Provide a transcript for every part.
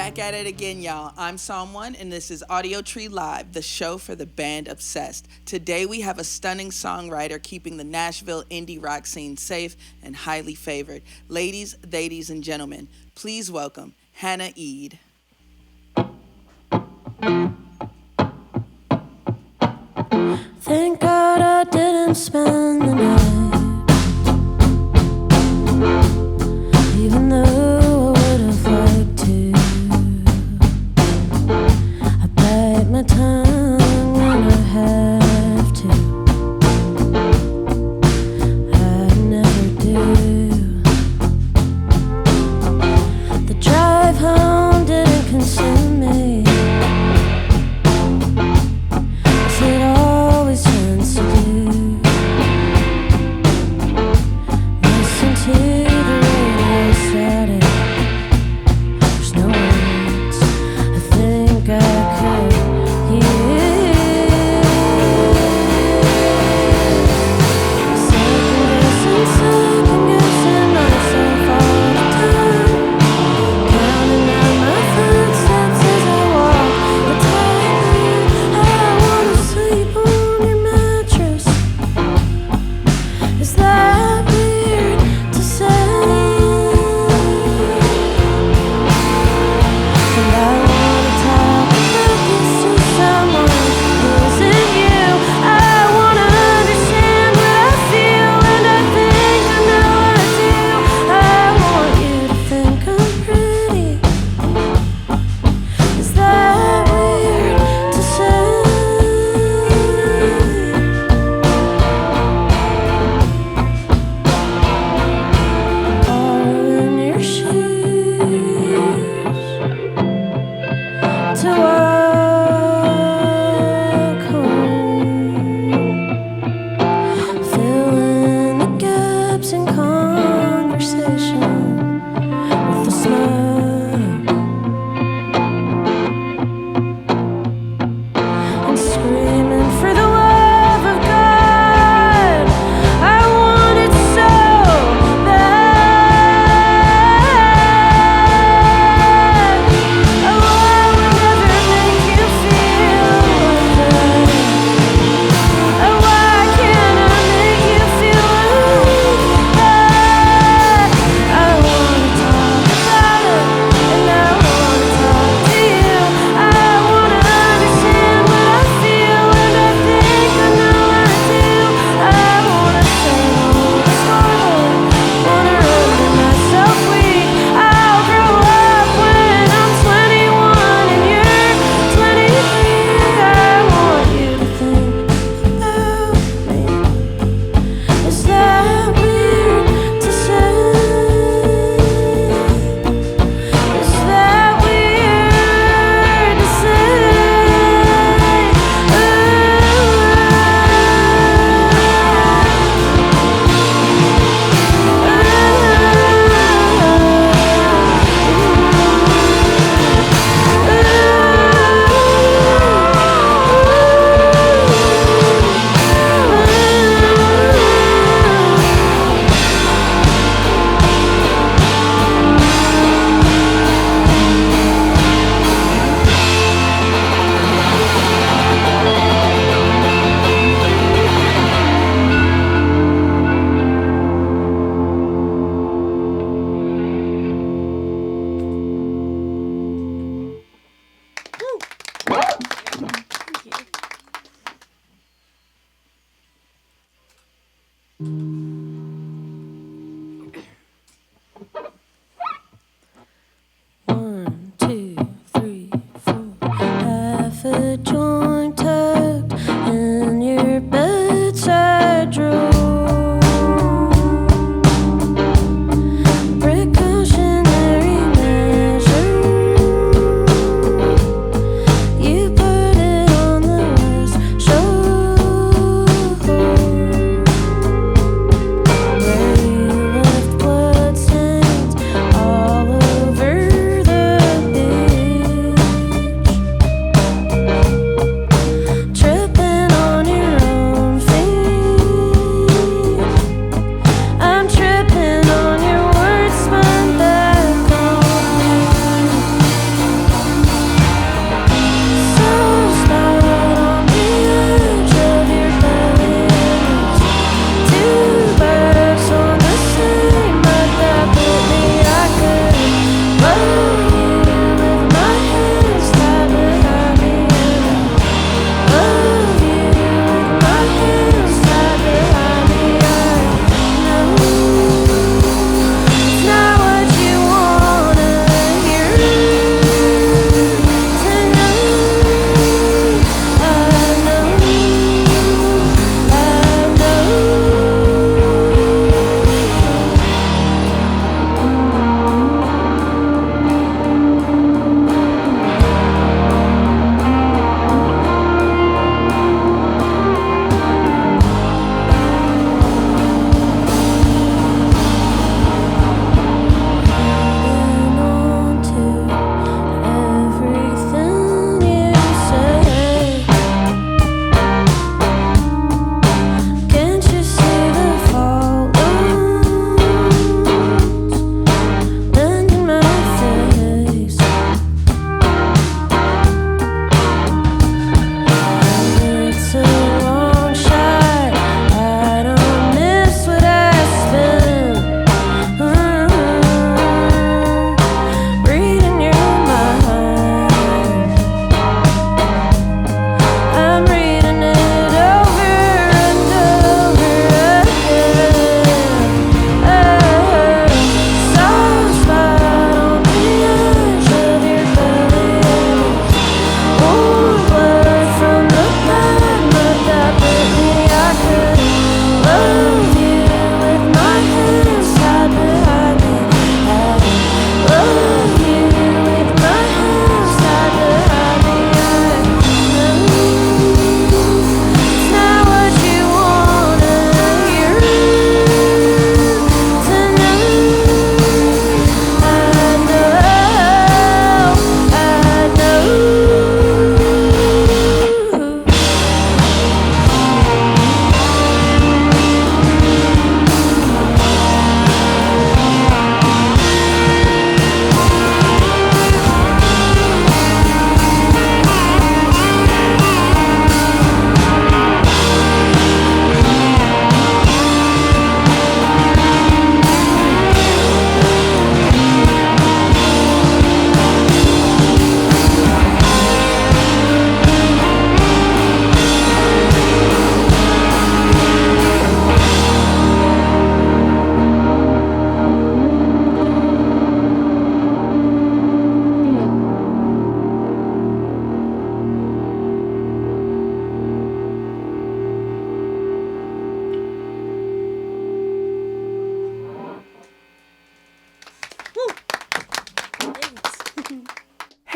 Back at it again, y'all. I'm Someone, and this is Audiotree Live, the show for the band obsessed. Today we have a stunning songwriter keeping the Nashville indie rock scene safe and highly favored. Ladies, and gentlemen, please welcome Hana Eid. Thank God I didn't spend the night, even though I would have liked to. I bite my tongue when I have to. I never do. The drive home didn't consume me, as it always tends to do.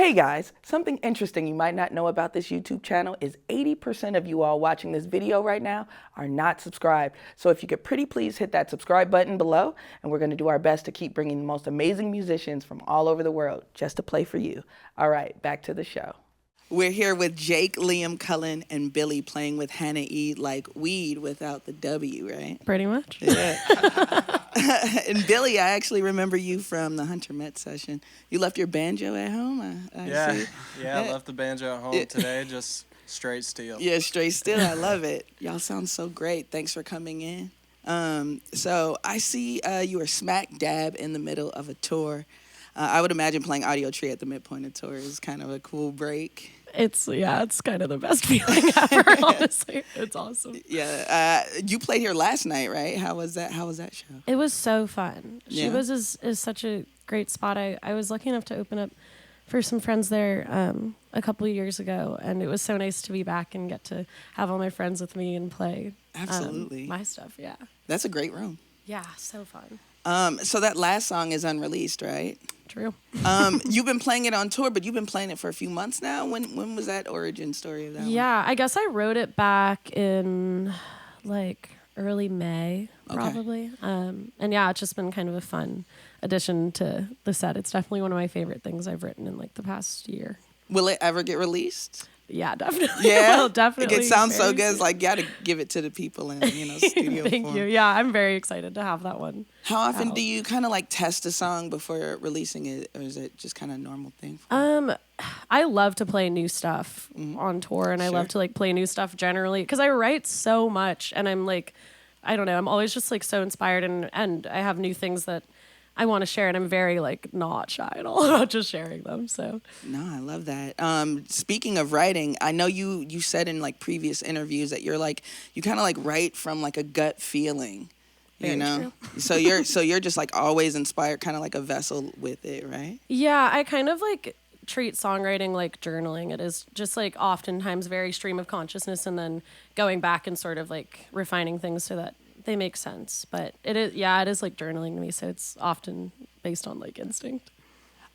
Hey guys, something interesting you might not know about this YouTube channel is 80% of you all watching this video right now are not subscribed. So if you could pretty please hit that subscribe button below, and we're going to do our best to keep bringing the most amazing musicians from all over the world just to play for you. All right, back to the show. We're here with Jake, Liam, Cullen, and Billy playing with Hana Eid like weed without the W, right? Pretty much. Yeah. And Billy, I actually remember you from the Hunter Met session. You left your banjo at home? I see. I left the banjo at home today, just straight steel. Yeah, straight steel. I love it. Y'all sound so great. Thanks for coming in. So I see you are smack dab in the middle of a tour. I would imagine playing Audiotree at the midpoint of tour is kind of a cool break. It's kind of the best feeling ever, honestly. It's awesome. Yeah. You played here last night, right? How was that show? It was so fun. Yeah. Shoegaze is such a great spot. I was lucky enough to open up for some friends there a couple of years ago, and it was so nice to be back and get to have all my friends with me and play Absolutely. my stuff, yeah. That's a great room. Yeah, so fun. So that last song is unreleased, right? True. You've been playing it on tour, but you've been playing it for a few months now. When was that origin story of that one? Yeah, I guess I wrote it back in like early May, probably. And yeah, it's just been kind of a fun addition to the set. It's definitely one of my favorite things I've written in like the past year. Will it ever get released? Yeah, definitely. Yeah, well, definitely. It sounds so good. It's like, gotta give it to the people in studio Thank form. you. Yeah, I'm very excited to have that one. How often out. do you kind of like test a song before releasing it, or is it just kind of a normal thing? I love to play new stuff on tour, and I love to like play new stuff generally because I write so much, and I'm like, I don't know, I'm always just like so inspired, and I have new things that I want to share, and I'm very like not shy at all about just sharing them. So No, I love that. Speaking of writing, I know you said in like previous interviews that you're like you kind of like write from like a gut feeling, Very you know. true. So you're just like always inspired, kind of like a vessel with it, right? yeah, I kind of like treat songwriting like journaling. It is just like oftentimes very stream of consciousness, and then going back and sort of like refining things so that they make sense. But it is like journaling to me, so it's often based on like instinct.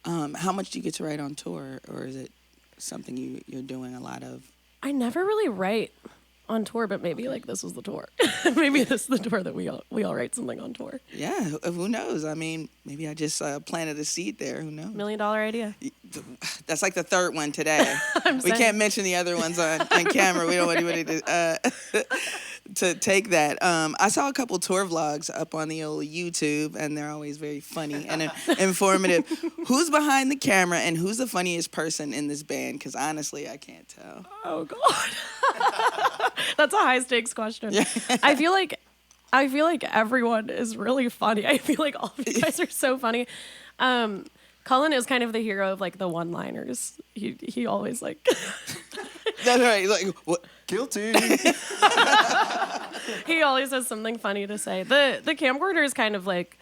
How much do you get to write on tour, or is it something you're doing a lot of? I never really write on tour, but maybe like this was the tour. Maybe this is the tour that we all write something on tour. Yeah, who knows? I mean, maybe I just planted a seed there. Who knows? $1 million idea. That's like the third one today. We can't mention the other ones on camera. We don't want anybody to take that. I saw a couple tour vlogs up on the old YouTube, and they're always very funny and informative. Who's behind the camera, and who's the funniest person in this band? Because honestly, I can't tell. Oh God, that's a high stakes question. I feel like everyone is really funny. I feel like all of you guys are so funny. Cullen is kind of the hero of like the one-liners. He always like. That's right. Like what? Guilty. He always has something funny to say. The camcorder is kind of like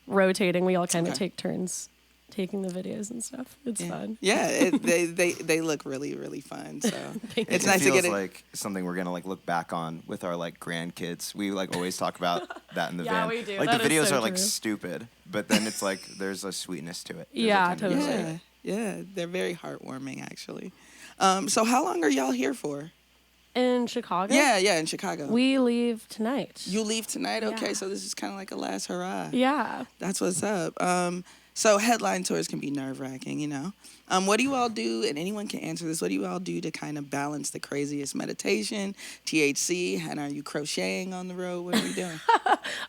rotating. We all kind of take turns taking the videos and stuff. It's fun. Yeah, they look really, really fun. So it's It nice to feels get it. like something we're gonna like look back on with our like grandkids. We like always talk about that in the van. we do. Like That the videos is so are like true. stupid, but then it's like there's a sweetness to it. There's a Yeah, tenderness. totally. Yeah, they're very heartwarming, actually. So how long are y'all here for? In Chicago? Yeah, in Chicago. We leave tonight. You leave tonight? Okay, Yeah. so this is kind of like a last hurrah. Yeah. That's what's up. So headline tours can be nerve-wracking, you know. What do you all do, and anyone can answer this, what do you all do to kind of balance the craziest meditation, THC, and are you crocheting on the road? What are you doing?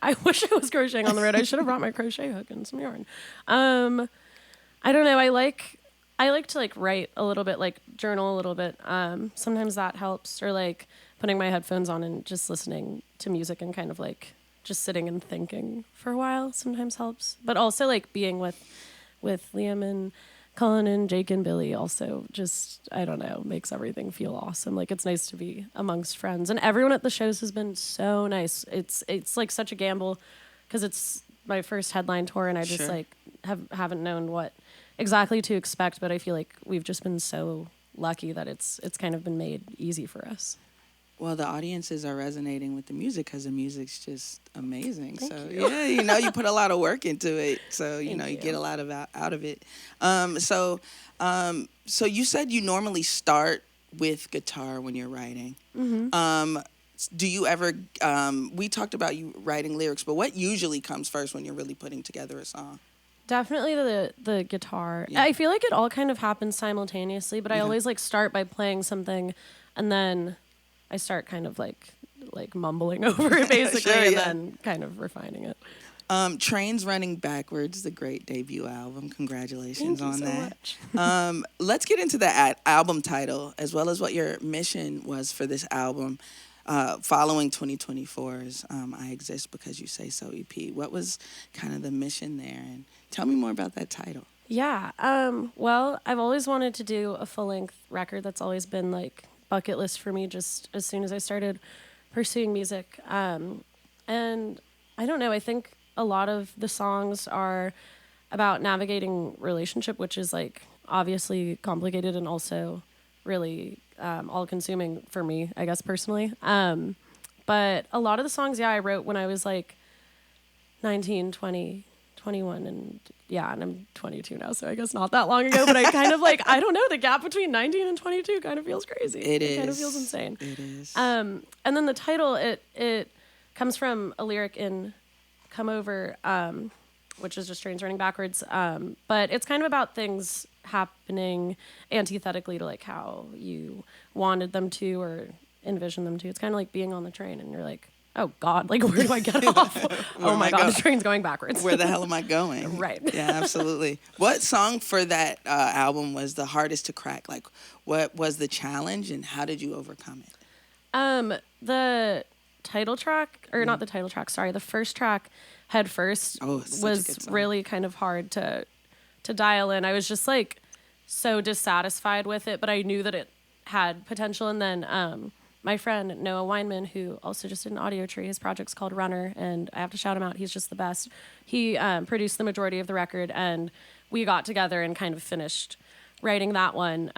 I wish I was crocheting on the road. I should have brought my crochet hook and some yarn. I don't know. I like to like write a little bit, like journal a little bit. Sometimes that helps, or like putting my headphones on and just listening to music and kind of like just sitting and thinking for a while sometimes helps. But also like being with Liam and Cullen and Jake and Billy also just, I don't know, makes everything feel awesome. Like it's nice to be amongst friends, and everyone at the shows has been so nice. It's like such a gamble because it's my first headline tour, and I just like haven't known what exactly to expect, but I feel like we've just been so lucky that it's kind of been made easy for us. Well, the audiences are resonating with the music because the music's just amazing. Thank so you. yeah, you put a lot of work into it. So you Thank get a you. lot of out of it. So you said you normally start with guitar when you're writing. Mm-hmm. Do you ever? We talked about you writing lyrics, but what usually comes first when you're really putting together a song? Definitely the guitar. Yeah. I feel like it all kind of happens simultaneously, but I always like start by playing something, and then I start kind of like mumbling over it basically, Sure, and yeah. then kind of refining it. Trains Running Backwards, the great debut album. Congratulations Thank you on so that. much. Let's get into the album title as well as what your mission was for this album. Following 2024's I Exist Because You Say So EP. What was kind of the mission there? And tell me more about that title. Yeah. Well, I've always wanted to do a full-length record. That's always been like bucket list for me just as soon as I started pursuing music. And I don't know, I think a lot of the songs are about navigating relationship, which is like obviously complicated and also really all-consuming for me, I guess, personally. But a lot of the songs, I wrote when I was like 19, 20, 21, and I'm 22 now, so I guess not that long ago, but I kind of like, I don't know, the gap between 19 and 22 kind of feels crazy. It kind of feels insane. It is. And then the title, it comes from a lyric in Come Over, which is just trains running backwards. But it's kind of about things happening antithetically to like how you wanted them to or envisioned them to. It's kind of like being on the train and you're like, oh God, like where do I get off? Oh my God, the train's going backwards. Where the hell am I going? Right. Yeah, absolutely. What song for that album was the hardest to crack? Like, what was the challenge and how did you overcome it? The title track, or not the title track, sorry, the first track, Head First, Oh, it's such a was good song. really kind of hard to dial in. I was just like so dissatisfied with it, but I knew that it had potential. And then my friend Noah Weinman, who also just did an Audiotree, his project's called Runner, and I have to shout him out. He's just the best. He produced the majority of the record, and we got together and kind of finished writing that one.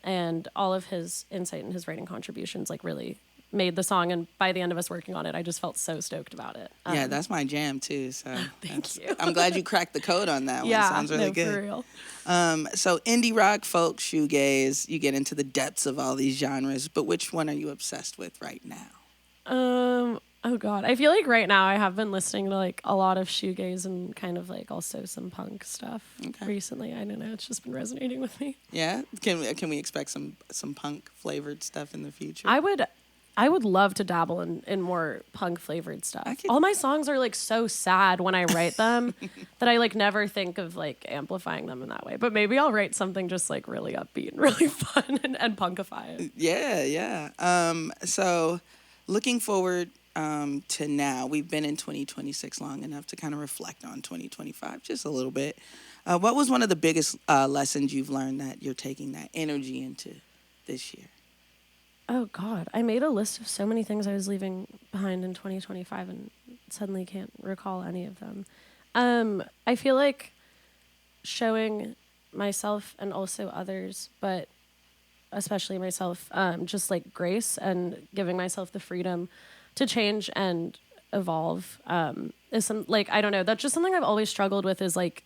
And all of his insight and his writing contributions like really made the song. And by the end of us working on it, I just felt so stoked about it. Yeah, that's my jam too. So Thank you. I'm glad you cracked the code on that one. Yeah, Sounds really no, good. for real. So indie rock, folk, shoegaze, you get into the depths of all these genres, but which one are you obsessed with right now? Oh God, I feel like right now I have been listening to like a lot of shoegaze and kind of like also some punk stuff recently. I don't know, it's just been resonating with me. Yeah? Can we expect some punk flavored stuff in the future? I would love to dabble in more punk flavored stuff. I could- All my songs are like so sad when I write them that I like never think of like amplifying them in that way. But maybe I'll write something just like really upbeat and really fun and punkify it. Yeah. So looking forward to now, we've been in 2026 long enough to kind of reflect on 2025 just a little bit. What was one of the biggest lessons you've learned that you're taking that energy into this year? Oh God, I made a list of so many things I was leaving behind in 2025 and suddenly can't recall any of them. I feel like showing myself and also others, but especially myself, just like grace and giving myself the freedom to change and evolve is some, like, I don't know, that's just something I've always struggled with, is like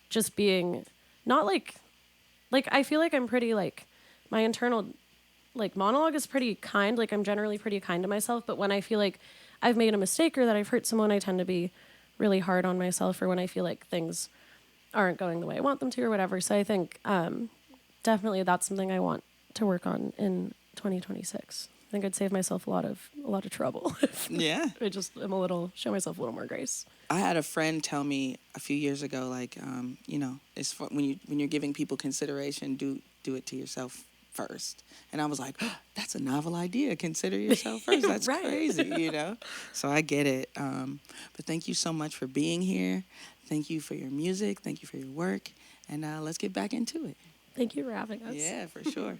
just being not like I feel like I'm pretty like my internal like monologue is pretty kind. Like I'm generally pretty kind to myself, but when I feel like I've made a mistake or that I've hurt someone, I tend to be really hard on myself, or when I feel like things aren't going the way I want them to or whatever. So I think definitely that's something I want to work on in 2026. I think I'd save myself a lot of trouble if Yeah. I just show myself a little more grace. I had a friend tell me a few years ago, like, it's when you're giving people consideration, do it to yourself first. And I was like, oh, that's a novel idea. Consider yourself first. That's Right. crazy, So I get it. But thank you so much for being here. Thank you for your music. Thank you for your work. And let's get back into it. Thank you for having us. Yeah, for sure.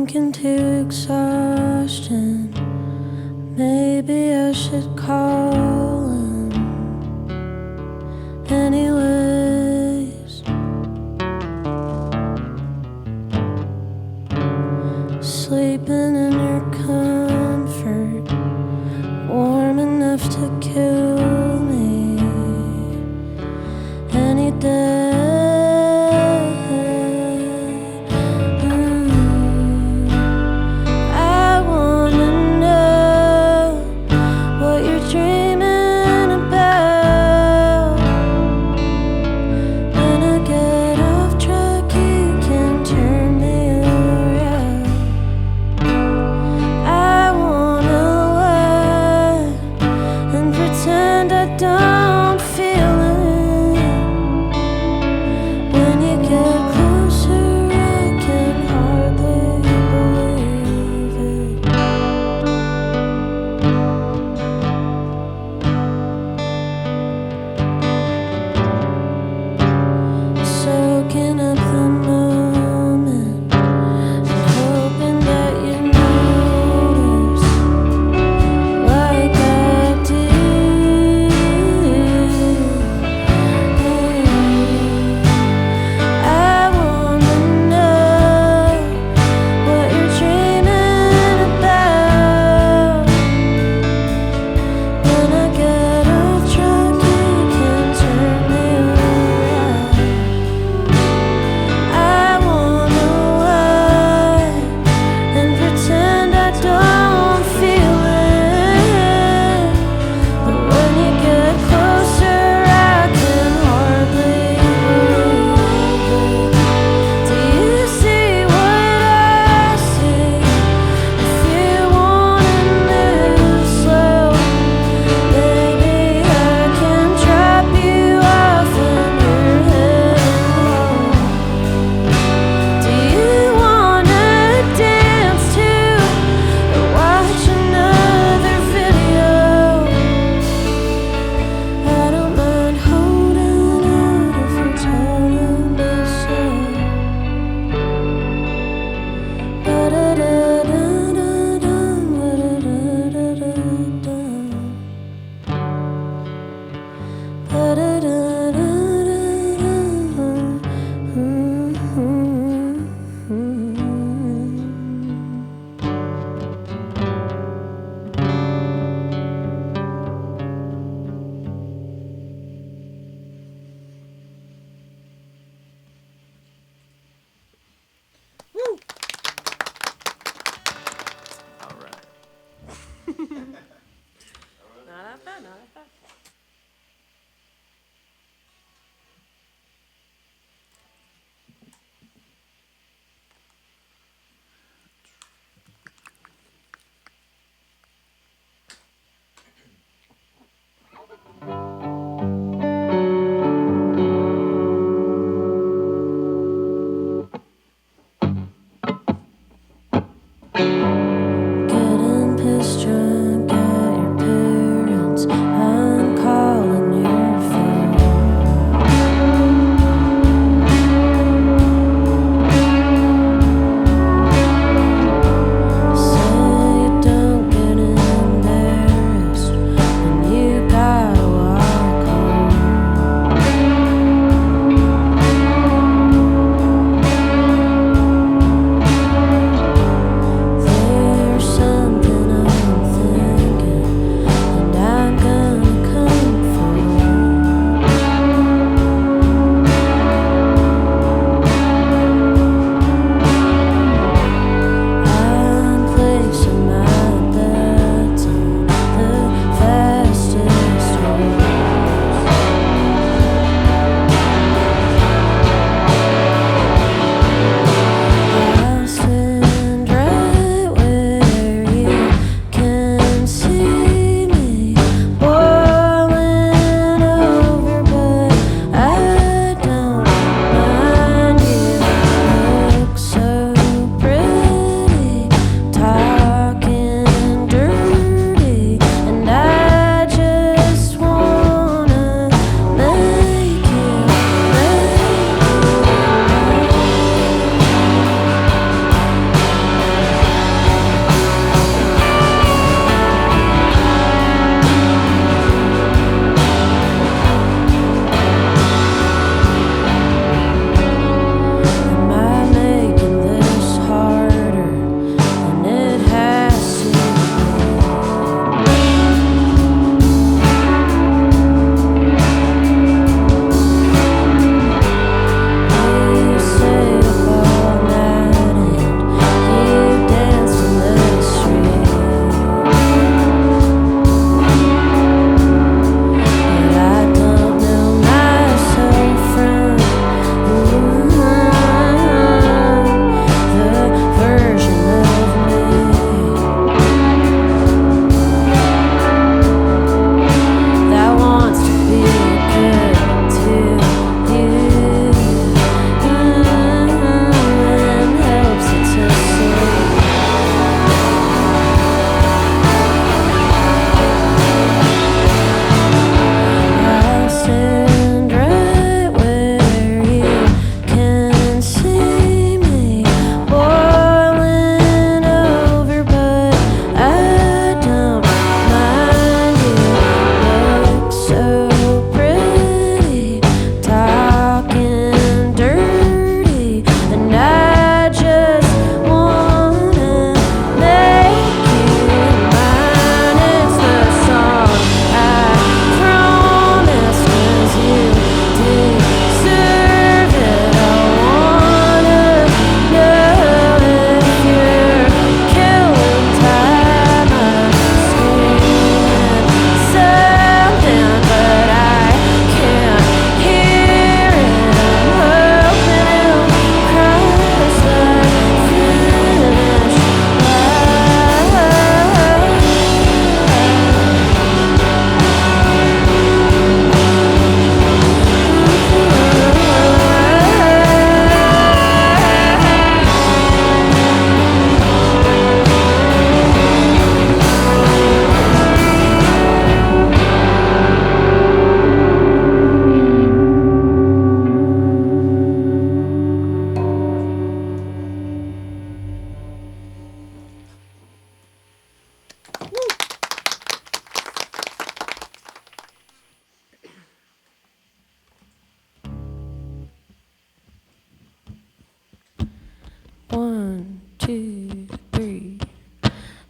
sinking to exhaustion. Maybe I should call him. Anyways, sleeping in your comfort, warm enough to kill me any day. I wanna know what you're dreaming about. When I get off track, you can turn me around. I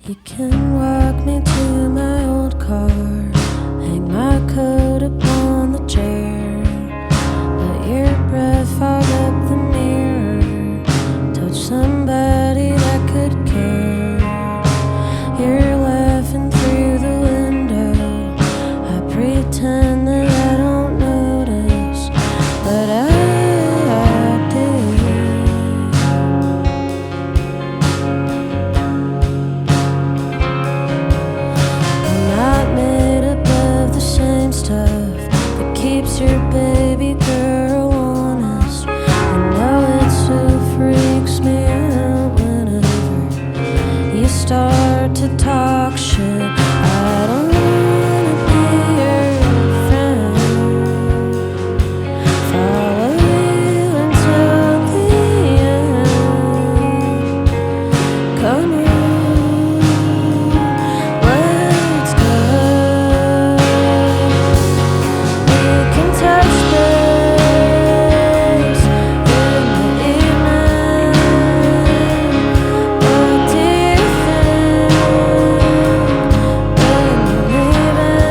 You can walk me to my old car, hang my coat upon the chair, let your breath fog up the mirror, touch somebody that could care. You're laughing through the window, I pretend that I don't notice, but I do. I'm not made up of the same stuff that keeps your baby girl honest. I know it so freaks me out whenever you start to talk shit. I don't wanna be your friend. Follow you until the end. Come on, let's go. We can touch base in the evening. What do you think when you're leaving?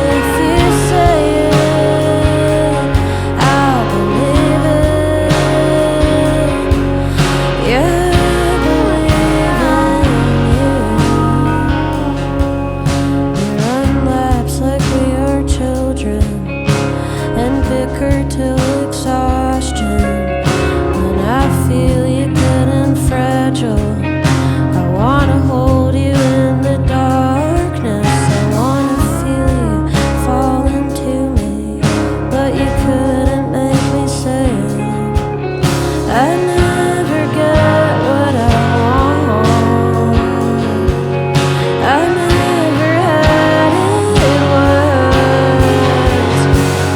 If you say it, I'll believe it. Yeah, I believe in you. We run laps like we are children and bicker till exhaustion. When I feel you getting fragile, I wanna hold you in the darkness. I wanna feel you fall into me, but you couldn't make me say it. I never get what I want. I never had it worse.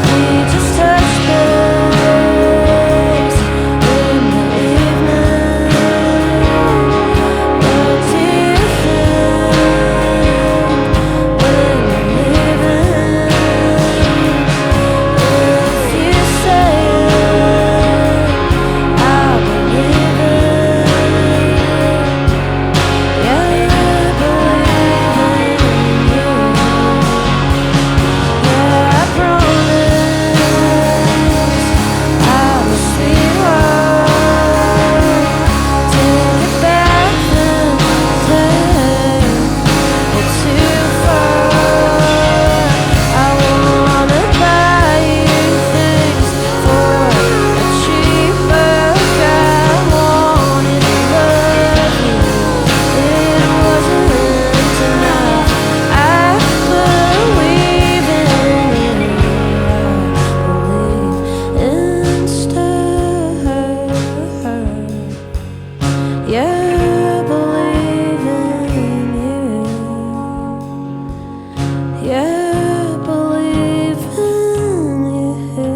We just touch base in the evening. What do you think when you're leaving? If you say it, I'll believe it. Yeah, I believe in you. Yeah, I promise I'm a sweetheart. Take it back then, take it too far. I wanna buy you things for a cheaper guy. I wanted to love you, it wasn't enough. I believe in you, I believe in stuff. Yeah, I believe in you. Yeah, I believe in you.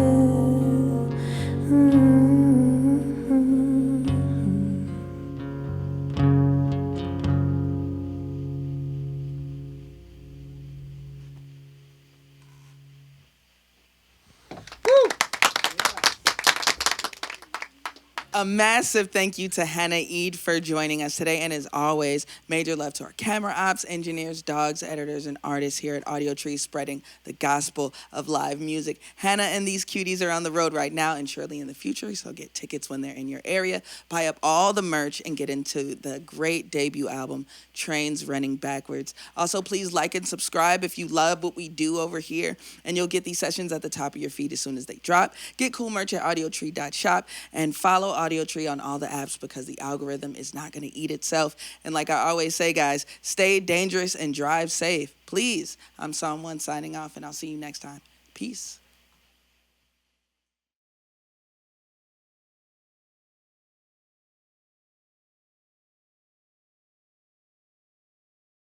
A massive thank you to Hana Eid for joining us today. And as always, major love to our camera ops, engineers, dogs, editors, and artists here at Audiotree, spreading the gospel of live music. Hana and these cuties are on the road right now and surely in the future, so get tickets when they're in your area. Buy up all the merch and get into the great debut album, Trains Running Backwards. Also, please like and subscribe if you love what we do over here, and you'll get these sessions at the top of your feed as soon as they drop. Get cool merch at audiotree.shop and follow Audiotree on all the apps because the algorithm is not going to eat itself. And like I always say, guys, stay dangerous and drive safe. Please. I'm Psalm 1 signing off, and I'll see you next time. Peace.